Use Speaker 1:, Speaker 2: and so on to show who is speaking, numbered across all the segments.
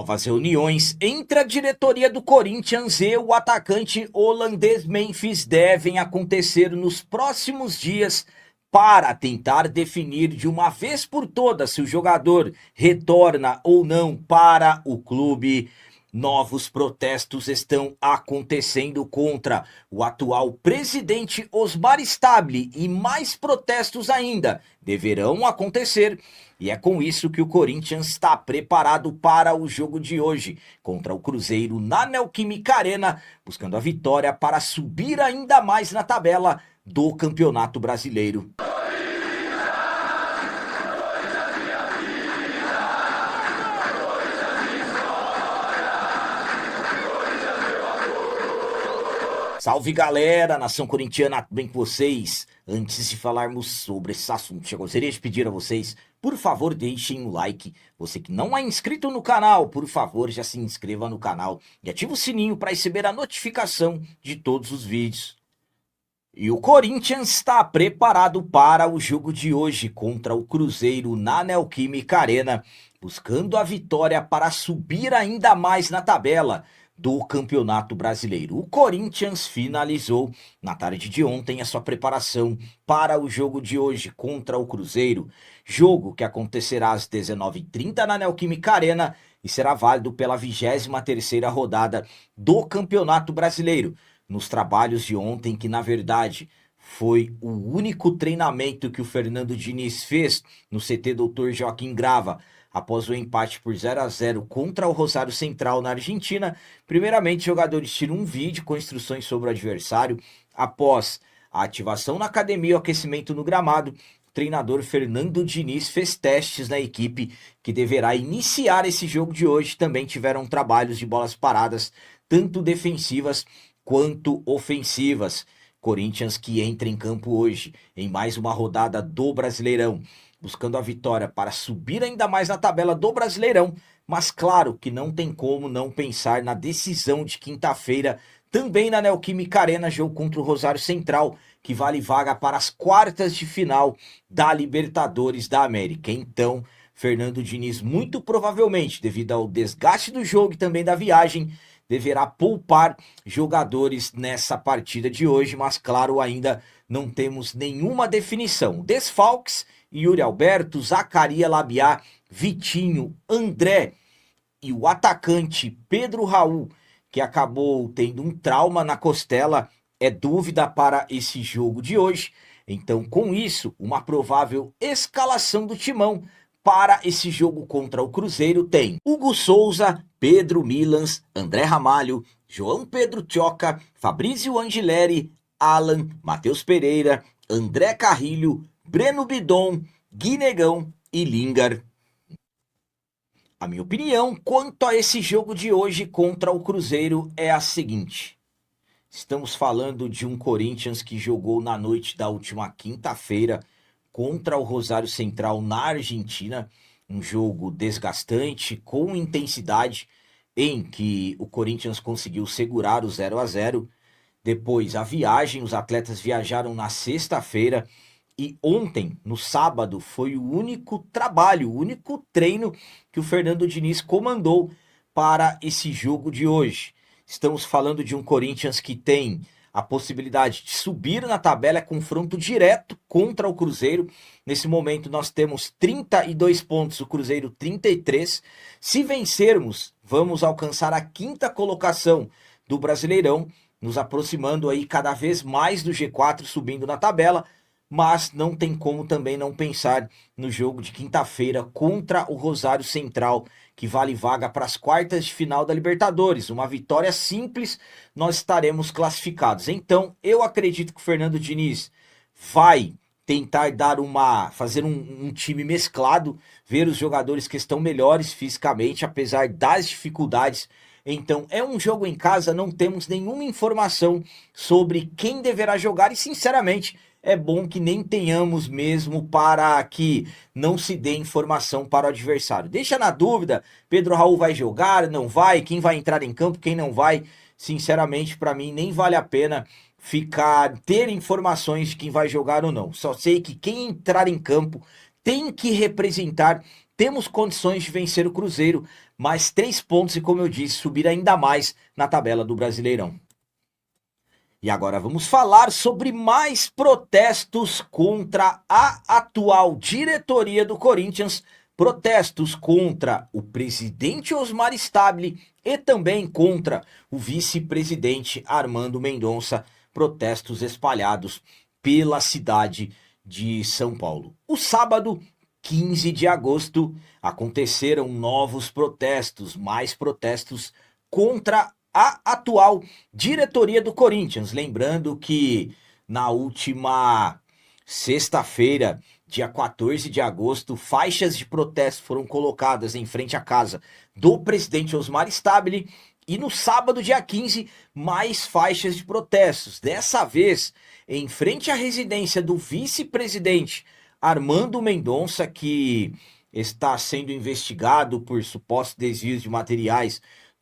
Speaker 1: Novas reuniões entre a diretoria do Corinthians e o atacante holandês Memphis devem acontecer nos próximos dias para tentar definir de uma vez por todas se o jogador retorna ou não para o clube. Novos protestos estão acontecendo contra o atual presidente Osmar Stabile e mais protestos ainda deverão acontecer. E é com isso que o Corinthians está preparado para o jogo de hoje contra o Cruzeiro na Neoquímica Arena, buscando a vitória para subir ainda mais na tabela do Campeonato Brasileiro. Salve galera, nação corintiana, tudo bem com vocês? Antes de falarmos sobre esse assunto, eu gostaria de pedir a vocês, por favor, deixem o like. Você que não é inscrito no canal, por favor, já se inscreva no canal e ative o sininho para receber a notificação de todos os vídeos. E o Corinthians está preparado para o jogo de hoje contra o Cruzeiro na Neoquímica Arena, buscando a vitória para subir ainda mais na tabela do Campeonato Brasileiro. O Corinthians finalizou na tarde de ontem a sua preparação para o jogo de hoje contra o Cruzeiro, jogo que acontecerá às 19h30 na Neoquímica Arena e será válido pela 23ª rodada do Campeonato Brasileiro. Nos trabalhos de ontem, que na verdade foi o único treinamento que o Fernando Diniz fez no CT Dr. Joaquim Grava, após o empate por 0-0 contra o Rosário Central na Argentina. Primeiramente, jogadores tiram um vídeo com instruções sobre o adversário. Após a ativação na academia e o aquecimento no gramado, o treinador Fernando Diniz fez testes na equipe que deverá iniciar esse jogo de hoje. Também tiveram trabalhos de bolas paradas, tanto defensivas quanto ofensivas. Corinthians que entra em campo hoje em mais uma rodada do Brasileirão, buscando a vitória para subir ainda mais na tabela do Brasileirão, mas claro que não tem como não pensar na decisão de quinta-feira, também na Neoquímica Arena, jogo contra o Rosário Central, que vale vaga para as quartas de final da Libertadores da América. Então, Fernando Diniz, muito provavelmente, devido ao desgaste do jogo e também da viagem, deverá poupar jogadores nessa partida de hoje, mas claro, ainda não temos nenhuma definição. Desfalques: Yuri Alberto, Zacaria Labiá, Vitinho, André e o atacante Pedro Raul, que acabou tendo um trauma na costela, é dúvida para esse jogo de hoje. Então, com isso, uma provável escalação do Timão para esse jogo contra o Cruzeiro tem Hugo Souza, Pedro Milans, André Ramalho, João Pedro Tioca, Fabrício Angileri, Alan, Matheus Pereira, André Carrilho, Breno Bidon, Guinegão e Lingar. A minha opinião quanto a esse jogo de hoje contra o Cruzeiro é a seguinte: estamos falando de um Corinthians que jogou na noite da última quinta-feira contra o Rosário Central na Argentina, um jogo desgastante, com intensidade, em que o Corinthians conseguiu segurar o 0-0. Depois a viagem, os atletas viajaram na sexta-feira e ontem, no sábado, foi o único trabalho, o único treino que o Fernando Diniz comandou para esse jogo de hoje. Estamos falando de um Corinthians que tem a possibilidade de subir na tabela, é confronto direto contra o Cruzeiro. Nesse momento nós temos 32 pontos, o Cruzeiro 33. Se vencermos, vamos alcançar a 5ª colocação do Brasileirão, nos aproximando aí cada vez mais do G4, subindo na tabela. Mas não tem como também não pensar no jogo de quinta-feira contra o Rosário Central, que vale vaga para as quartas de final da Libertadores. Uma vitória simples, nós estaremos classificados. Então, eu acredito que o Fernando Diniz vai tentar fazer um time mesclado, ver os jogadores que estão melhores fisicamente, apesar das dificuldades. Então, é um jogo em casa, não temos nenhuma informação sobre quem deverá jogar e, sinceramente, é bom que nem tenhamos mesmo, para que não se dê informação para o adversário. Deixa na dúvida, Pedro Raul vai jogar, não vai, quem vai entrar em campo, quem não vai. Sinceramente, para mim, nem vale a pena ter informações de quem vai jogar ou não. Só sei que quem entrar em campo tem que representar temos condições de vencer o Cruzeiro, mais 3 pontos e, como eu disse, subir ainda mais na tabela do Brasileirão. E agora vamos falar sobre mais protestos contra a atual diretoria do Corinthians, protestos contra o presidente Osmar Stabile e também contra o vice-presidente Armando Mendonça, protestos espalhados pela cidade de São Paulo. O sábado, 15 de agosto, aconteceram novos protestos, mais protestos contra a atual diretoria do Corinthians. Lembrando que na última sexta-feira, dia 14 de agosto, faixas de protesto foram colocadas em frente à casa do presidente Osmar Stabile e no sábado, dia 15, mais faixas de protestos. Dessa vez, em frente à residência do vice-presidente Armando Mendonça, que está sendo investigado por supostos desvios de materiais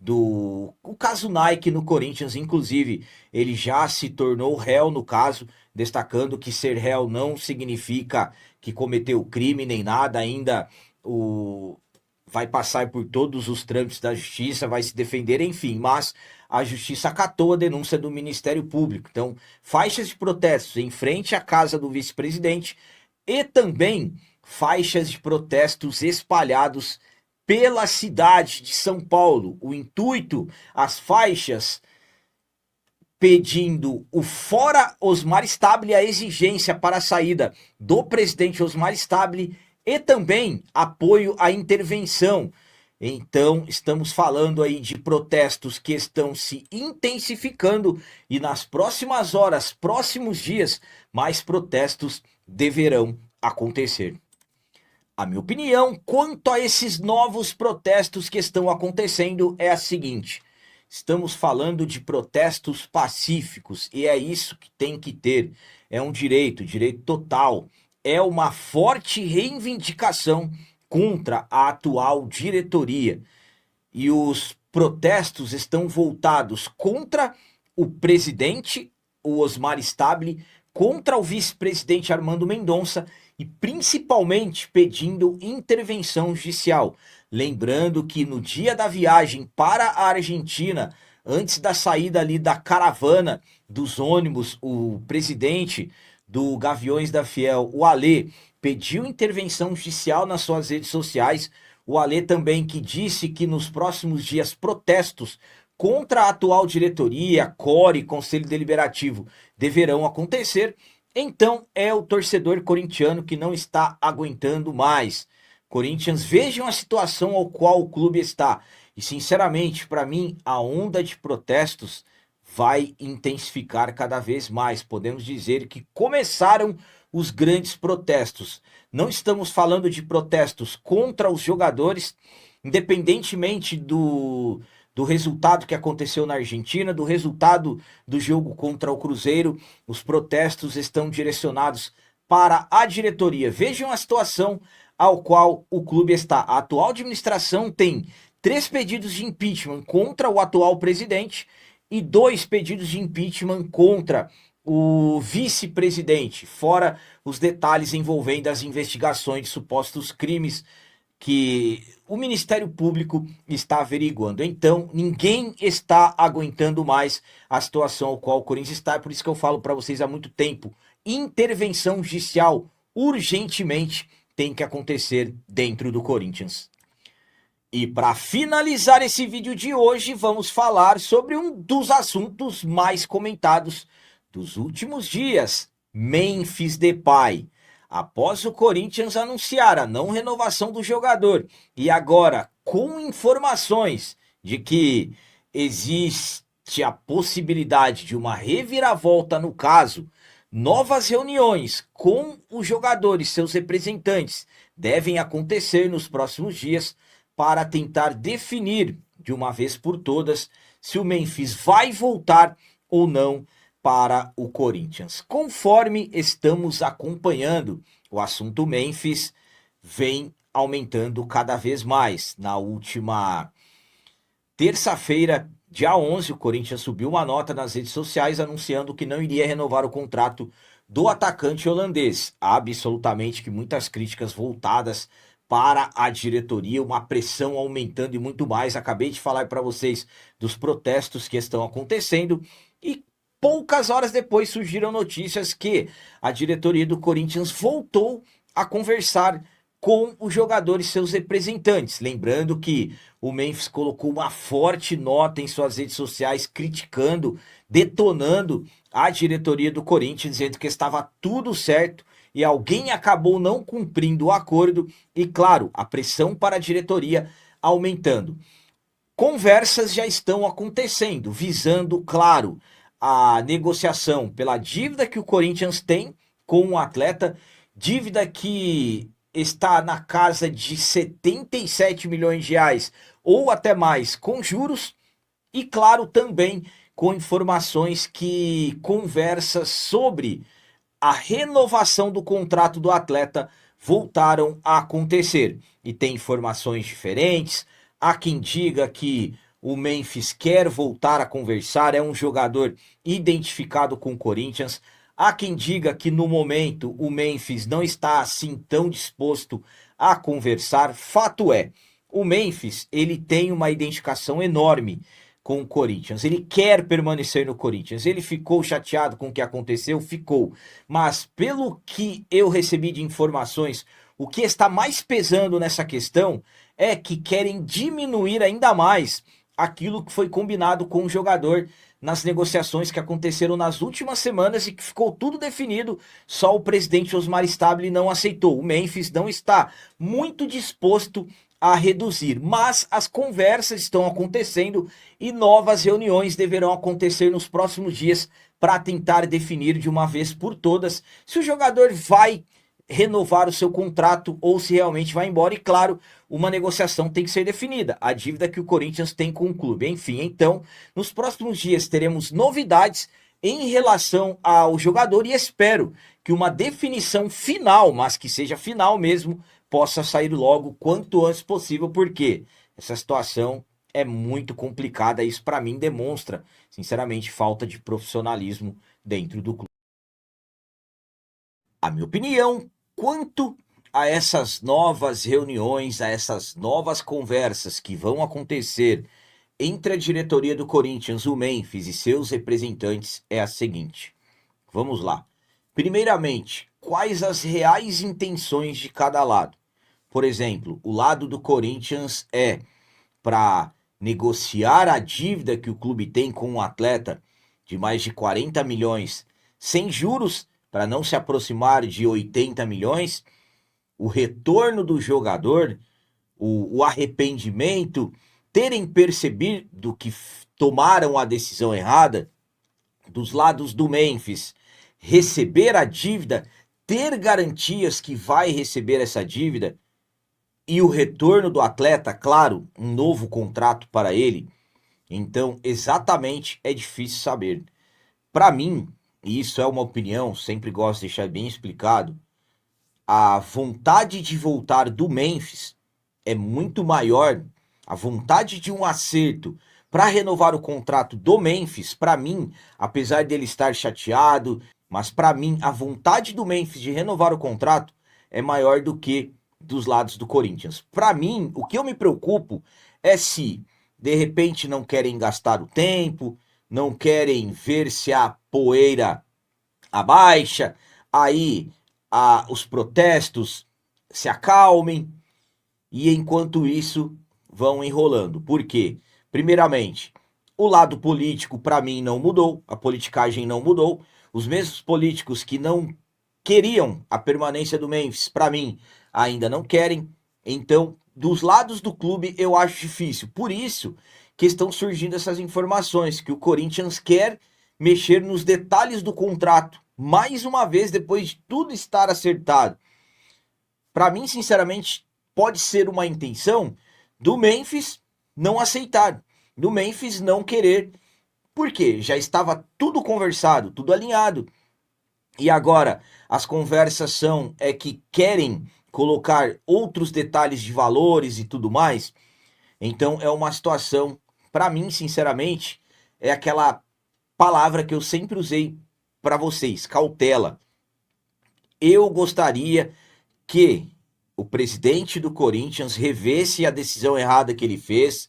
Speaker 1: o caso Nike no Corinthians. Inclusive, ele já se tornou réu no caso, destacando que ser réu não significa que cometeu crime nem nada, ainda vai passar por todos os trâmites da justiça, vai se defender, enfim, mas a justiça acatou a denúncia do Ministério Público. Então, faixas de protestos em frente à casa do vice-presidente e também faixas de protestos espalhados pela cidade de São Paulo. O intuito, as faixas pedindo o fora Osmar Stabile, a exigência para a saída do presidente Osmar Stabile e também apoio à intervenção. Então, estamos falando aí de protestos que estão se intensificando e nas próximas horas, próximos dias, mais protestos deverão acontecer. A minha opinião quanto a esses novos protestos que estão acontecendo é a seguinte: estamos falando de protestos pacíficos e é isso que tem que ter. É um direito total. É uma forte reivindicação contra a atual diretoria. E os protestos estão voltados contra o presidente, o Osmar Stabile, contra o vice-presidente Armando Mendonça e principalmente pedindo intervenção judicial. Lembrando que no dia da viagem para a Argentina, antes da saída ali da caravana dos ônibus, o presidente do Gaviões da Fiel, o Alê, pediu intervenção judicial nas suas redes sociais. O Alê também que disse que nos próximos dias protestos contra a atual diretoria, CORE, Conselho Deliberativo, deverão acontecer. Então é o torcedor corintiano que não está aguentando mais. Corinthians, vejam a situação ao qual o clube está. E sinceramente, para mim, a onda de protestos vai intensificar cada vez mais. Podemos dizer que começaram os grandes protestos. Não estamos falando de protestos contra os jogadores, independentemente do resultado que aconteceu na Argentina, do resultado do jogo contra o Cruzeiro. Os protestos estão direcionados para a diretoria. Vejam a situação ao qual o clube está. A atual administração tem 3 pedidos de impeachment contra o atual presidente e 2 pedidos de impeachment contra o vice-presidente, fora os detalhes envolvendo as investigações de supostos crimes que o Ministério Público está averiguando. Então, ninguém está aguentando mais a situação ao qual o Corinthians está. É por isso que eu falo para vocês há muito tempo: intervenção judicial urgentemente tem que acontecer dentro do Corinthians. E para finalizar esse vídeo de hoje, vamos falar sobre um dos assuntos mais comentados dos últimos dias: Memphis Depay. Após o Corinthians anunciar a não renovação do jogador e agora com informações de que existe a possibilidade de uma reviravolta no caso, novas reuniões com o jogador e seus representantes devem acontecer nos próximos dias para tentar definir de uma vez por todas se o Memphis vai voltar ou não para o Corinthians. Conforme estamos acompanhando, o assunto Memphis vem aumentando cada vez mais. Na última terça-feira, dia 11, o Corinthians subiu uma nota nas redes sociais anunciando que não iria renovar o contrato do atacante holandês. Absolutamente que muitas críticas voltadas para a diretoria, uma pressão aumentando e muito mais. Acabei de falar para vocês dos protestos que estão acontecendo e poucas horas depois surgiram notícias que a diretoria do Corinthians voltou a conversar com os jogadores, seus representantes. Lembrando que o Memphis colocou uma forte nota em suas redes sociais criticando, detonando a diretoria do Corinthians, dizendo que estava tudo certo e alguém acabou não cumprindo o acordo e, claro, a pressão para a diretoria aumentando. Conversas já estão acontecendo, visando, claro, a negociação pela dívida que o Corinthians tem com o atleta, dívida que está na casa de 77 milhões de reais ou até mais com juros e, claro, também com informações que conversam sobre a renovação do contrato do atleta voltaram a acontecer. E tem informações diferentes. Há quem diga que o Memphis quer voltar a conversar, é um jogador identificado com o Corinthians. Há quem diga que no momento o Memphis não está assim tão disposto a conversar. Fato é, o Memphis ele tem uma identificação enorme com o Corinthians. Ele quer permanecer no Corinthians. Ele ficou chateado com o que aconteceu? Ficou. Mas pelo que eu recebi de informações, o que está mais pesando nessa questão é que querem diminuir ainda mais aquilo que foi combinado com o jogador nas negociações que aconteceram nas últimas semanas e que ficou tudo definido, só o presidente Osmar Stabile não aceitou. O Memphis não está muito disposto a reduzir, mas as conversas estão acontecendo e novas reuniões deverão acontecer nos próximos dias para tentar definir de uma vez por todas se o jogador vai renovar o seu contrato ou se realmente vai embora. E claro, uma negociação tem que ser definida, a dívida que o Corinthians tem com o clube. Enfim, então, nos próximos dias teremos novidades em relação ao jogador e espero que uma definição final, mas que seja final mesmo, possa sair logo quanto antes possível, porque essa situação é muito complicada. Isso para mim demonstra, sinceramente, falta de profissionalismo dentro do clube. A minha opinião quanto a essas novas reuniões, a essas novas conversas que vão acontecer entre a diretoria do Corinthians, o Memphis e seus representantes é a seguinte. Vamos lá. Primeiramente, quais as reais intenções de cada lado? Por exemplo, o lado do Corinthians é para negociar a dívida que o clube tem com um atleta de mais de 40 milhões sem juros, para não se aproximar de 80 milhões, o retorno do jogador, o arrependimento, terem percebido que tomaram a decisão errada, dos lados do Memphis, receber a dívida, ter garantias que vai receber essa dívida, e o retorno do atleta, claro, um novo contrato para ele. Então, exatamente, é difícil saber. Para mim, e isso é uma opinião, sempre gosto de deixar bem explicado, a vontade de voltar do Memphis é muito maior, a vontade de um acerto para renovar o contrato do Memphis, para mim, apesar dele estar chateado, mas para mim a vontade do Memphis de renovar o contrato é maior do que dos lados do Corinthians. Para mim, o que eu me preocupo é se de repente não querem gastar o tempo, não querem ver se a poeira abaixa, aí os protestos se acalmem e enquanto isso vão enrolando. Por quê? Primeiramente, o lado político para mim não mudou, a politicagem não mudou, os mesmos políticos que não queriam a permanência do Memphis, para mim, ainda não querem. Então, dos lados do clube, eu acho difícil. Por isso que estão surgindo essas informações, que o Corinthians quer mexer nos detalhes do contrato, mais uma vez, depois de tudo estar acertado. Para mim, sinceramente, pode ser uma intenção do Memphis não aceitar, do Memphis não querer, porque já estava tudo conversado, tudo alinhado. E agora as conversas são que querem colocar outros detalhes de valores e tudo mais. Então é uma situação, para mim, sinceramente, é aquela palavra que eu sempre usei para vocês, cautela. Eu gostaria que o presidente do Corinthians revesse a decisão errada que ele fez,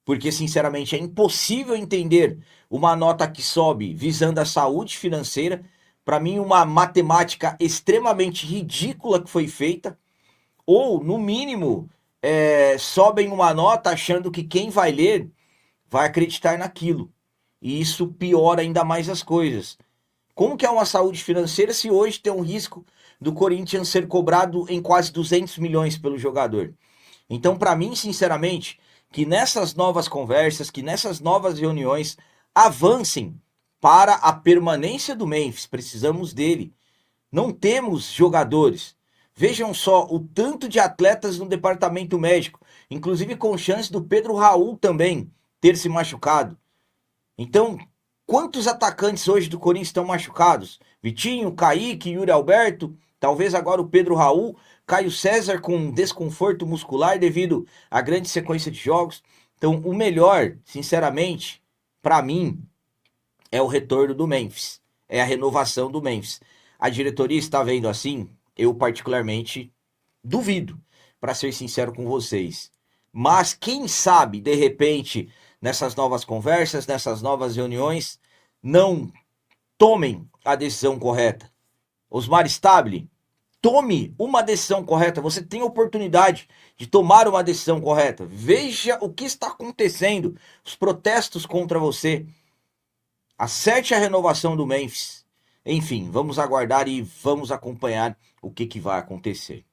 Speaker 1: porque, sinceramente, é impossível entender uma nota que sobe visando a saúde financeira. Para mim, uma matemática extremamente ridícula que foi feita, ou, no mínimo, sobem uma nota achando que quem vai ler vai acreditar naquilo. E isso piora ainda mais as coisas. Como que é uma saúde financeira se hoje tem um risco do Corinthians ser cobrado em quase 200 milhões pelo jogador? Então, para mim, sinceramente, que nessas novas conversas, que nessas novas reuniões avancem para a permanência do Memphis. Precisamos dele. Não temos jogadores. Vejam só o tanto de atletas no departamento médico, inclusive com chance do Pedro Raul também ter se machucado. Então, quantos atacantes hoje do Corinthians estão machucados? Vitinho, Kaique, Yuri Alberto, talvez agora o Pedro Raul, Caio César com desconforto muscular devido à grande sequência de jogos. Então, o melhor, sinceramente, para mim, é o retorno do Memphis, é a renovação do Memphis. A diretoria está vendo assim? Eu particularmente duvido, para ser sincero com vocês. Mas quem sabe, de repente, nessas novas conversas, nessas novas reuniões, não tomem a decisão correta. Osmar Stabile, tome uma decisão correta. Você tem a oportunidade de tomar uma decisão correta. Veja o que está acontecendo, os protestos contra você. Acerte a renovação do Memphis. Enfim, vamos aguardar e vamos acompanhar o que vai acontecer.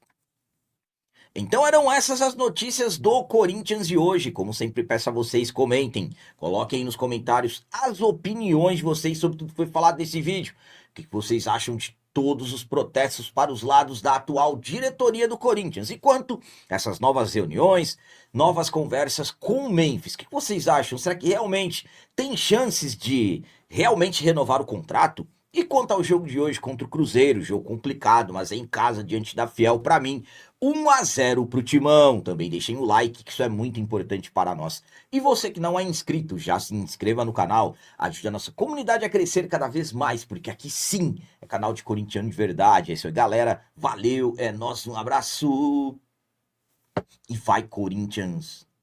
Speaker 1: Então eram essas as notícias do Corinthians de hoje. Como sempre peço a vocês, comentem. Coloquem aí nos comentários as opiniões de vocês sobre tudo que foi falado nesse vídeo. O que vocês acham de todos os protestos para os lados da atual diretoria do Corinthians? E quanto a essas novas reuniões, novas conversas com o Memphis? O que vocês acham? Será que realmente tem chances de realmente renovar o contrato? E quanto ao jogo de hoje contra o Cruzeiro, jogo complicado, mas é em casa, diante da Fiel, para mim, 1-0 pro Timão. Também deixem o like, que isso é muito importante para nós. E você que não é inscrito, já se inscreva no canal, ajude a nossa comunidade a crescer cada vez mais, porque aqui sim é canal de corintiano de verdade. É isso aí, galera. Valeu, é nóis, um abraço. E vai, Corinthians!